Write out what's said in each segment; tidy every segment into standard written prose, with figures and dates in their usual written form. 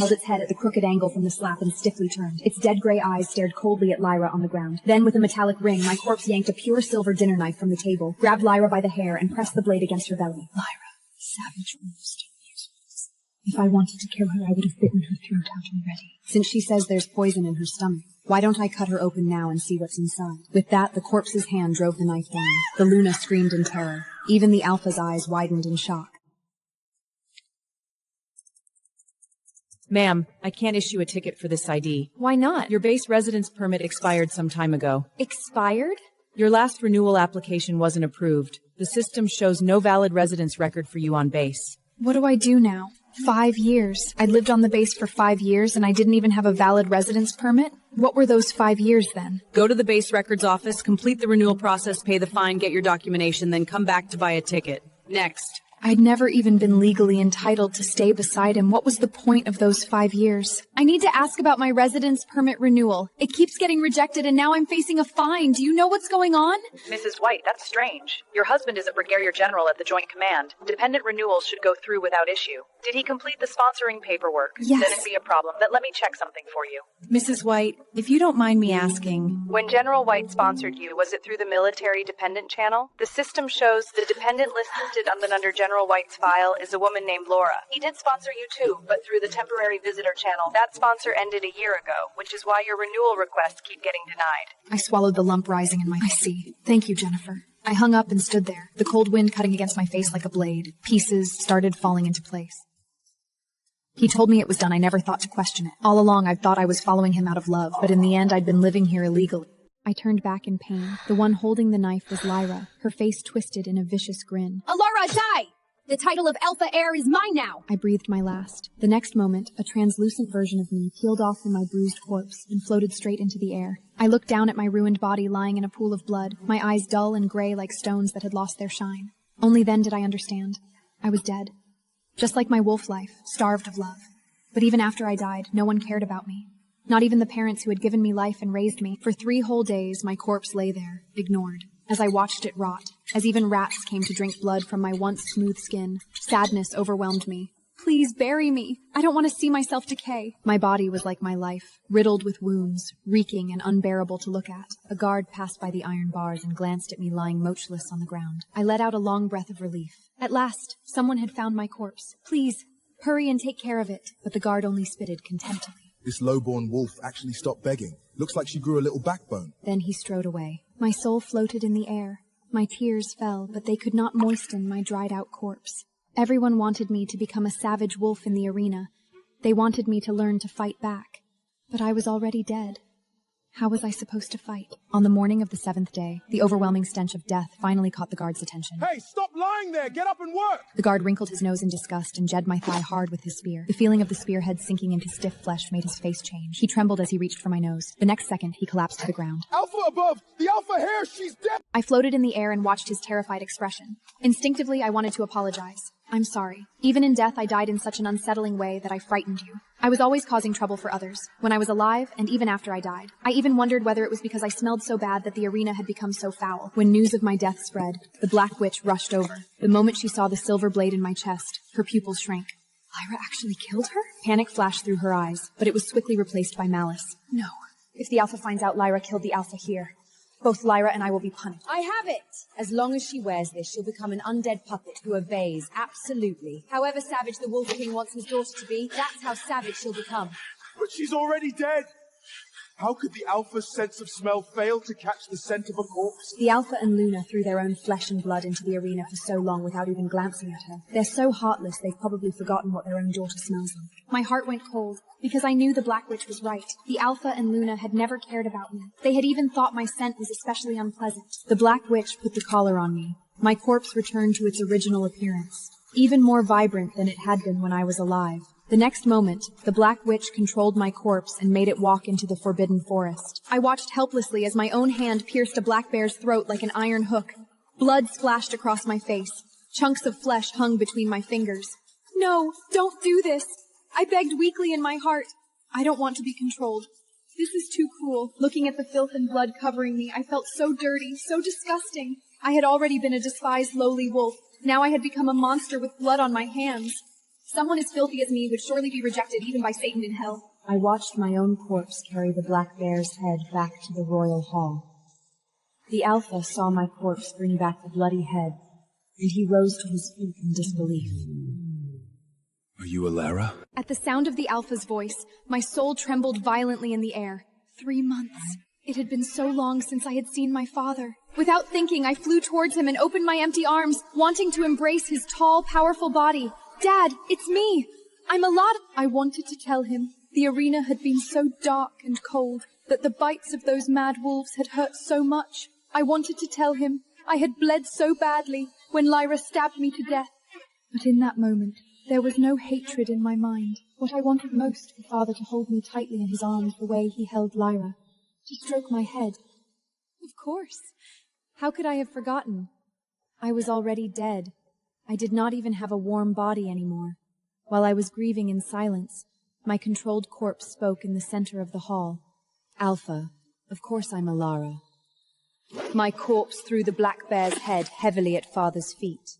held its head at the crooked angle from the slap and stiffly turned. Its dead gray eyes stared coldly at Lyra on the ground. Then, with a metallic ring, my corpse yanked a pure silver dinner knife from the table, grabbed Lyra by the hair, and pressed the blade against her belly. Lyra, savage wolves don't use words. If I wanted to kill her, I would have bitten her throat out already. Since she says there's poison in her stomach, why don't I cut her open now and see what's inside? With that, the corpse's hand drove the knife down. The Luna screamed in terror. Even the Alpha's eyes widened in shock. Ma'am, I can't issue a ticket for this ID. Why not? Your base residence permit expired some time ago. Expired? Your last renewal application wasn't approved. The system shows no valid residence record for you on base. What do I do now? 5 years. I lived on the base for 5 years and I didn't even have a valid residence permit? What were those 5 years then? Go to the base records office, complete the renewal process, pay the fine, get your documentation, then come back to buy a ticket. Next. I'd never even been legally entitled to stay beside him. What was the point of those 5 years? I need to ask about my residence permit renewal. It keeps getting rejected and now I'm facing a fine. Do you know what's going on? Mrs. White, that's strange. Your husband is a brigadier general at the Joint Command. Dependent renewals should go through without issue. Did he complete the sponsoring paperwork? Yes. Then it'd be a problem. Then let me check something for you. Mrs. White, if you don't mind me asking... When General White sponsored you, was it through the military dependent channel? The system shows the dependent listed under General White's file is a woman named Laura. He did sponsor you too, but through the temporary visitor channel. That sponsor ended a year ago, which is why your renewal requests keep getting denied. I swallowed the lump rising in my... I see. Thank you, Jennifer. I hung up and stood there, the cold wind cutting against my face like a blade. Pieces started falling into place. He told me it was done. I never thought to question it. All along, I'd thought I was following him out of love, but in the end, I'd been living here illegally. I turned back in pain. The one holding the knife was Lyra, her face twisted in a vicious grin. Alara, die! The title of Alpha Heir is mine now! I breathed my last. The next moment, a translucent version of me peeled off from my bruised corpse and floated straight into the air. I looked down at my ruined body lying in a pool of blood, my eyes dull and gray like stones that had lost their shine. Only then did I understand. I was dead. Just like my wolf life, starved of love. But even after I died, no one cared about me. Not even the parents who had given me life and raised me. For 3 whole days, my corpse lay there, ignored. As I watched it rot, as even rats came to drink blood from my once smooth skin, sadness overwhelmed me. Please bury me. I don't want to see myself decay. My body was like my life, riddled with wounds, reeking and unbearable to look at. A guard passed by the iron bars and glanced at me lying motionless on the ground. I let out a long breath of relief. At last, someone had found my corpse. Please, hurry and take care of it. But the guard only spitted contemptibly. This low-born wolf actually stopped begging. Looks like she grew a little backbone. Then he strode away. My soul floated in the air. My tears fell, but they could not moisten my dried-out corpse. Everyone wanted me to become a savage wolf in the arena. They wanted me to learn to fight back. But I was already dead. How was I supposed to fight? On the morning of the 7th day, the overwhelming stench of death finally caught the guard's attention. Hey, stop lying there! Get up and work! The guard wrinkled his nose in disgust and jabbed my thigh hard with his spear. The feeling of the spearhead sinking into stiff flesh made his face change. He trembled as he reached for my nose. The next second, he collapsed to the ground. Alpha above! The Alpha Hare! She's dead! I floated in the air and watched his terrified expression. Instinctively, I wanted to apologize. I'm sorry. Even in death, I died in such an unsettling way that I frightened you. I was always causing trouble for others, when I was alive and even after I died. I even wondered whether it was because I smelled so bad that the arena had become so foul. When news of my death spread, the Black Witch rushed over. The moment she saw the silver blade in my chest, her pupils shrank. Lyra actually killed her? Panic flashed through her eyes, but it was quickly replaced by malice. No. If the Alpha finds out Lyra killed the Alpha here, both Lyra and I will be punished. I have it! As long as she wears this, she'll become an undead puppet who obeys, absolutely. However savage the Wolf King wants his daughter to be, that's how savage she'll become. But she's already dead! How could the Alpha's sense of smell fail to catch the scent of a corpse? The Alpha and Luna threw their own flesh and blood into the arena for so long without even glancing at her. They're so heartless they've probably forgotten what their own daughter smells like. My heart went cold, because I knew the Black Witch was right. The Alpha and Luna had never cared about me. They had even thought my scent was especially unpleasant. The Black Witch put the collar on me. My corpse returned to its original appearance, even more vibrant than it had been when I was alive. The next moment, the Black Witch controlled my corpse and made it walk into the forbidden forest. I watched helplessly as my own hand pierced a black bear's throat like an iron hook. Blood splashed across my face. Chunks of flesh hung between my fingers. No, don't do this! I begged weakly in my heart. I don't want to be controlled. This is too cruel. Looking at the filth and blood covering me, I felt so dirty, so disgusting. I had already been a despised lowly wolf. Now I had become a monster with blood on my hands. Someone as filthy as me would surely be rejected even by Satan in hell. I watched my own corpse carry the black bear's head back to the royal hall. The Alpha saw my corpse bring back the bloody head, and he rose to his feet in disbelief. Are you Alara? At the sound of the Alpha's voice, my soul trembled violently in the air. 3 months. It had been so long since I had seen my father. Without thinking, I flew towards him and opened my empty arms, wanting to embrace his tall, powerful body. Dad, it's me! I'm Alara. I wanted to tell him the arena had been so dark and cold, that the bites of those mad wolves had hurt so much. I wanted to tell him I had bled so badly when Lyra stabbed me to death. But in that moment, there was no hatred in my mind. What I wanted most for Father to hold me tightly in his arms the way he held Lyra, to stroke my head. Of course. How could I have forgotten? I was already dead. I did not even have a warm body anymore. While I was grieving in silence, my controlled corpse spoke in the center of the hall. Alpha, of course I'm Alara. My corpse threw the black bear's head heavily at Father's feet.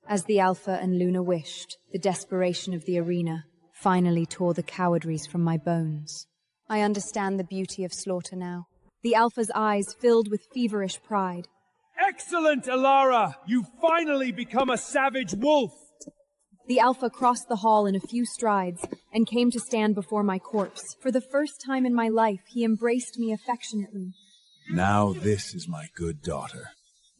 As the Alpha and Luna wished, the desperation of the arena finally tore the cowardries from my bones. I understand the beauty of slaughter now. The Alpha's eyes filled with feverish pride. Excellent, Alara! You finally become a savage wolf! The Alpha crossed the hall in a few strides and came to stand before my corpse. For the first time in my life, he embraced me affectionately. Now this is my good daughter.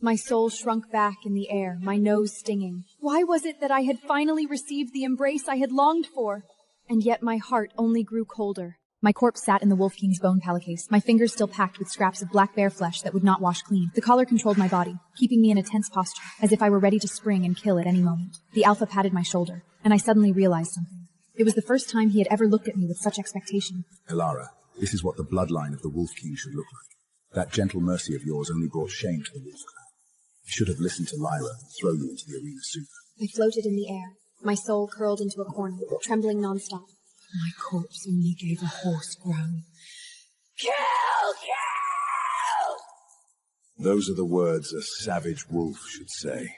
My soul shrunk back in the air, my nose stinging. Why was it that I had finally received the embrace I had longed for? And yet my heart only grew colder. My corpse sat in the Wolf King's bone pillowcase, my fingers still packed with scraps of black bear flesh that would not wash clean. The collar controlled my body, keeping me in a tense posture, as if I were ready to spring and kill at any moment. The Alpha patted my shoulder, and I suddenly realized something. It was the first time he had ever looked at me with such expectation. Alara, this is what the bloodline of the Wolf King should look like. That gentle mercy of yours only brought shame to the Wolf Clan. You should have listened to Lyra and thrown you into the arena sooner. I floated in the air, my soul curled into a corner, trembling nonstop. My corpse only gave a hoarse groan. Kill! Kill! Those are the words a savage wolf should say.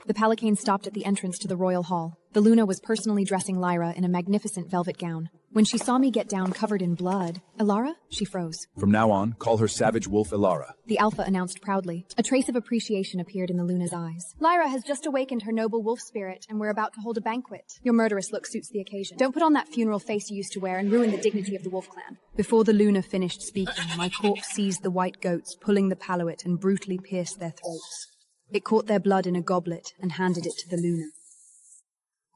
The palanquin stopped at the entrance to the royal hall. The Luna was personally dressing Lyra in a magnificent velvet gown. When she saw me get down covered in blood, Alara? She froze. From now on, call her Savage Wolf Alara. The Alpha announced proudly. A trace of appreciation appeared in the Luna's eyes. Lyra has just awakened her noble wolf spirit, and we're about to hold a banquet. Your murderous look suits the occasion. Don't put on that funeral face you used to wear and ruin the dignity of the Wolf Clan. Before the Luna finished speaking, my corpse seized the white goats, pulling the palloet and brutally pierced their throats. It caught their blood in a goblet and handed it to the Luna.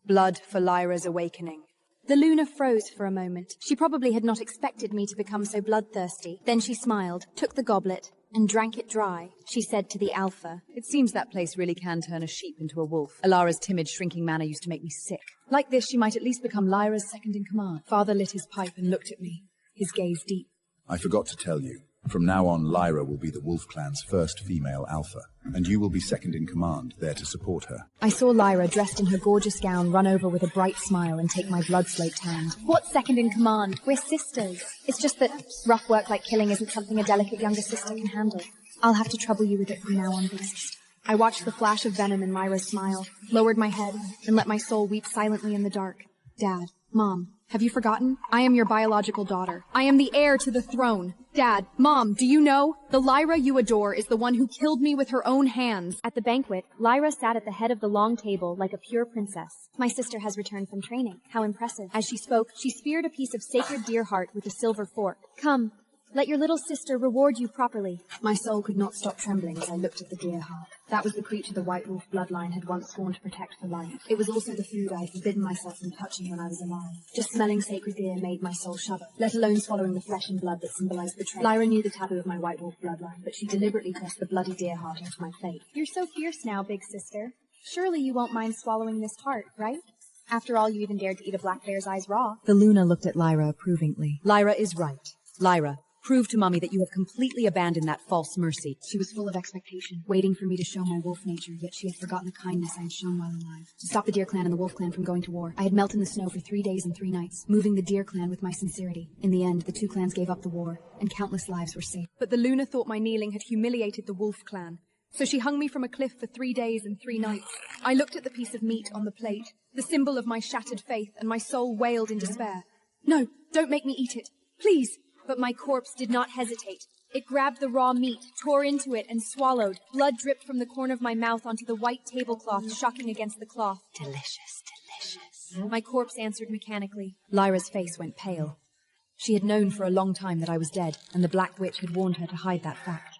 Blood for Lyra's awakening. The Luna froze for a moment. She probably had not expected me to become so bloodthirsty. Then she smiled, took the goblet, and drank it dry. She said to the Alpha, It seems that place really can turn a sheep into a wolf. Alara's timid, shrinking manner used to make me sick. Like this, she might at least become Lyra's second in command. Father lit his pipe and looked at me, his gaze deep. I forgot to tell you. From now on, Lyra will be the Wolf Clan's first female alpha, and you will be second in command, there to support her. I saw Lyra, dressed in her gorgeous gown, run over with a bright smile and take my blood-slaked hand. What second in command? We're sisters. It's just that rough work like killing isn't something a delicate younger sister can handle. I'll have to trouble you with it from now on, big sister. I watched the flash of venom in Myra's smile, lowered my head, and let my soul weep silently in the dark. Dad, Mom, have you forgotten? I am your biological daughter. I am the heir to the throne. Dad, Mom, do you know? The Lyra you adore is the one who killed me with her own hands. At the banquet, Lyra sat at the head of the long table like a pure princess. My sister has returned from training. How impressive. As she spoke, she speared a piece of sacred deer heart with a silver fork. Come, let your little sister reward you properly. My soul could not stop trembling as I looked at the deer heart. That was the creature the White Wolf bloodline had once sworn to protect for life. It was also the food I had forbidden myself from touching when I was alive. Just smelling sacred deer made my soul shudder, let alone swallowing the flesh and blood that symbolized betrayal. Lyra knew the taboo of my White Wolf bloodline, but she deliberately pressed the bloody deer heart into my fate. You're so fierce now, big sister. Surely you won't mind swallowing this heart, right? After all, you even dared to eat a black bear's eyes raw. The Luna looked at Lyra approvingly. Lyra is right. Lyra, prove to Mommy that you have completely abandoned that false mercy. She was full of expectation, waiting for me to show my wolf nature, yet she had forgotten the kindness I had shown while alive. To stop the Deer Clan and the Wolf Clan from going to war, I had melted in the snow for 3 days and 3 nights, moving the Deer Clan with my sincerity. In the end, the 2 clans gave up the war, and countless lives were saved. But the Luna thought my kneeling had humiliated the Wolf Clan. So she hung me from a cliff for 3 days and 3 nights. I looked at the piece of meat on the plate, the symbol of my shattered faith, and my soul wailed in despair. No, don't make me eat it. Please. But my corpse did not hesitate. It grabbed the raw meat, tore into it, and swallowed. Blood dripped from the corner of my mouth onto the white tablecloth, shocking against the cloth. Delicious, delicious. My corpse answered mechanically. Lyra's face went pale. She had known for a long time that I was dead, and the Black Witch had warned her to hide that fact.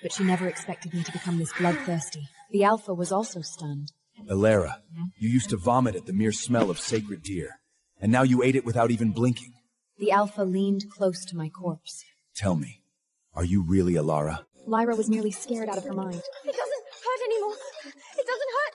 But she never expected me to become this bloodthirsty. The Alpha was also stunned. Elara, you used to vomit at the mere smell of sacred deer, and now you ate it without even blinking. The Alpha leaned close to my corpse. Tell me, are you really Elara? Lyra was nearly scared out of her mind. It doesn't hurt anymore. It doesn't hurt.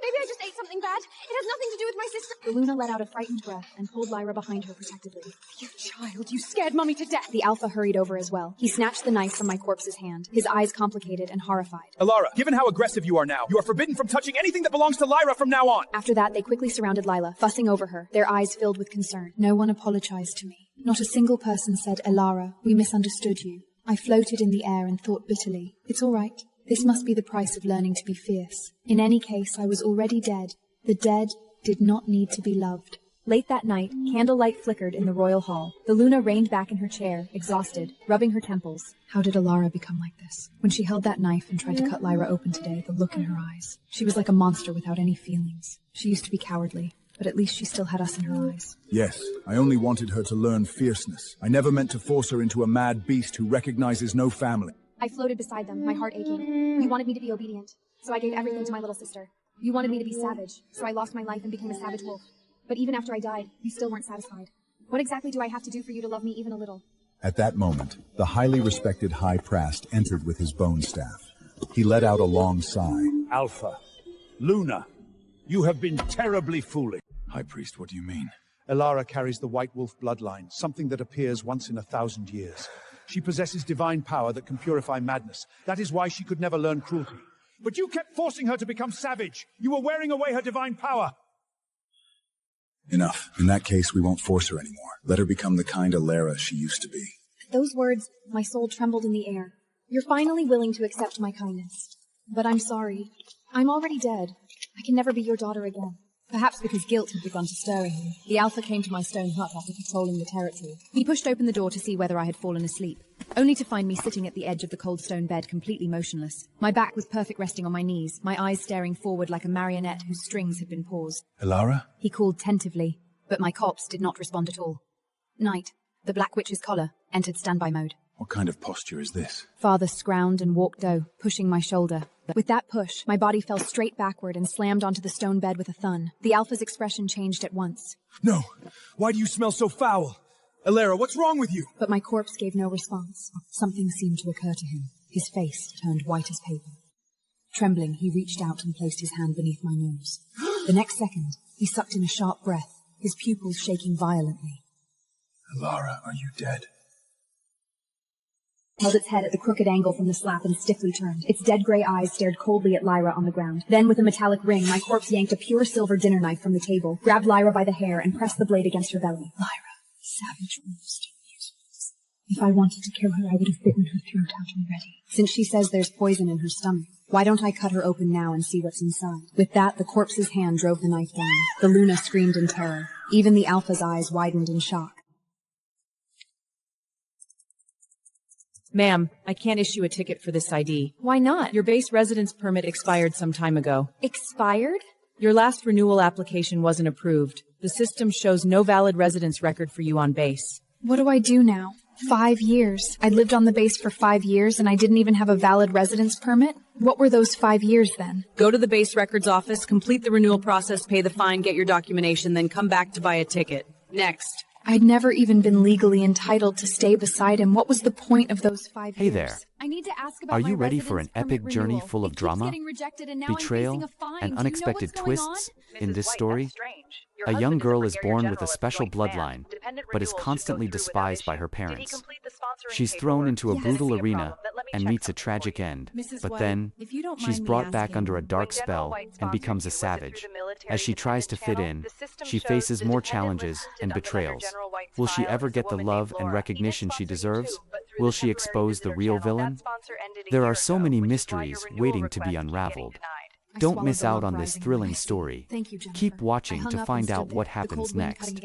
Maybe I just ate something bad. It has nothing to do with my sister. The Luna let out a frightened breath and pulled Lyra behind her protectively. You child, you scared Mummy to death. The Alpha hurried over as well. He snatched the knife from my corpse's hand, his eyes complicated and horrified. Elara, given how aggressive you are now, you are forbidden from touching anything that belongs to Lyra from now on. After that, they quickly surrounded Lila, fussing over her, their eyes filled with concern. No one apologized to me. Not a single person said, Elara, we misunderstood you. I floated in the air and thought bitterly, it's all right. This must be the price of learning to be fierce. In any case, I was already dead. The dead did not need to be loved. Late that night, candlelight flickered in the royal hall. The Luna reined back in her chair, exhausted, rubbing her temples. How did Elara become like this? When she held that knife and tried to cut Lyra open today, the look in her eyes. She was like a monster without any feelings. She used to be cowardly, but at least she still had us in her eyes. Yes, I only wanted her to learn fierceness. I never meant to force her into a mad beast who recognizes no family. I floated beside them, my heart aching. You wanted me to be obedient, so I gave everything to my little sister. You wanted me to be savage, so I lost my life and became a savage wolf. But even after I died, you still weren't satisfied. What exactly do I have to do for you to love me even a little? At that moment, the highly respected High Priest entered with his bone staff. He let out a long sigh. Alpha, Luna, you have been terribly foolish. High Priest, what do you mean? Elara carries the White Wolf bloodline, something that appears once in 1,000 years. She possesses divine power that can purify madness. That is why she could never learn cruelty. But you kept forcing her to become savage. You were wearing away her divine power. Enough. In that case, we won't force her anymore. Let her become the kind Elara she used to be. At those words, my soul trembled in the air. You're finally willing to accept my kindness. But I'm sorry. I'm already dead. I can never be your daughter again. Perhaps because guilt had begun to stir in him, the Alpha came to my stone hut after patrolling the territory. He pushed open the door to see whether I had fallen asleep, only to find me sitting at the edge of the cold stone bed completely motionless. My back was perfect resting on my knees, my eyes staring forward like a marionette whose strings had been paused. Elara? He called tentatively, but my corpse did not respond at all. Night, the Black Witch's collar, entered standby mode. What kind of posture is this? Father scrounged and walked pushing my shoulder. With that push, my body fell straight backward and slammed onto the stone bed with a thun. The Alpha's expression changed at once. No! Why do you smell so foul? Elara, what's wrong with you? But my corpse gave no response. Something seemed to occur to him. His face turned white as paper. Trembling, he reached out and placed his hand beneath my nose. The next second, he sucked in a sharp breath, his pupils shaking violently. Elara, are you dead? Held its head at the crooked angle from the slap and stiffly turned. Its dead gray eyes stared coldly at Lyra on the ground. Then, with a metallic ring, my corpse yanked a pure silver dinner knife from the table, grabbed Lyra by the hair, and pressed the blade against her belly. Lyra, savage wolves don't use words. If I wanted to kill her, I would have bitten her throat out already. Since she says there's poison in her stomach, why don't I cut her open now and see what's inside? With that, the corpse's hand drove the knife down. The Luna screamed in terror. Even the Alpha's eyes widened in shock. Ma'am, I can't issue a ticket for this ID. Why not? Your base residence permit expired some time ago. Expired? Your last renewal application wasn't approved. The system shows no valid residence record for you on base. What do I do now? 5 years. I'd lived on the base for 5 years and I didn't even have a valid residence permit? What were those 5 years then? Go to the base records office, complete the renewal process, pay the fine, get your documentation, then come back to buy a ticket. Next. I'd never even been legally entitled to stay beside him. What was the point of those 5 years? Hey there. I need to ask about Are my you ready for residence an epic permit journey renewal. full of It keeps drama, getting rejected and now I'm betrayal, facing a fine. and Do you know unexpected what's going twists on? in this story? A young girl is born with a special bloodline, but is constantly despised by her parents. She's thrown into a brutal arena and meets a tragic end, but then she's brought back under a dark spell and becomes a savage. As she tries to fit in, she faces more challenges and betrayals. Will she ever get the love and recognition she deserves? Will she expose the real villain? There are so many mysteries waiting to be unraveled. Don't miss out on this thrilling story. Keep watching to find out what happens next.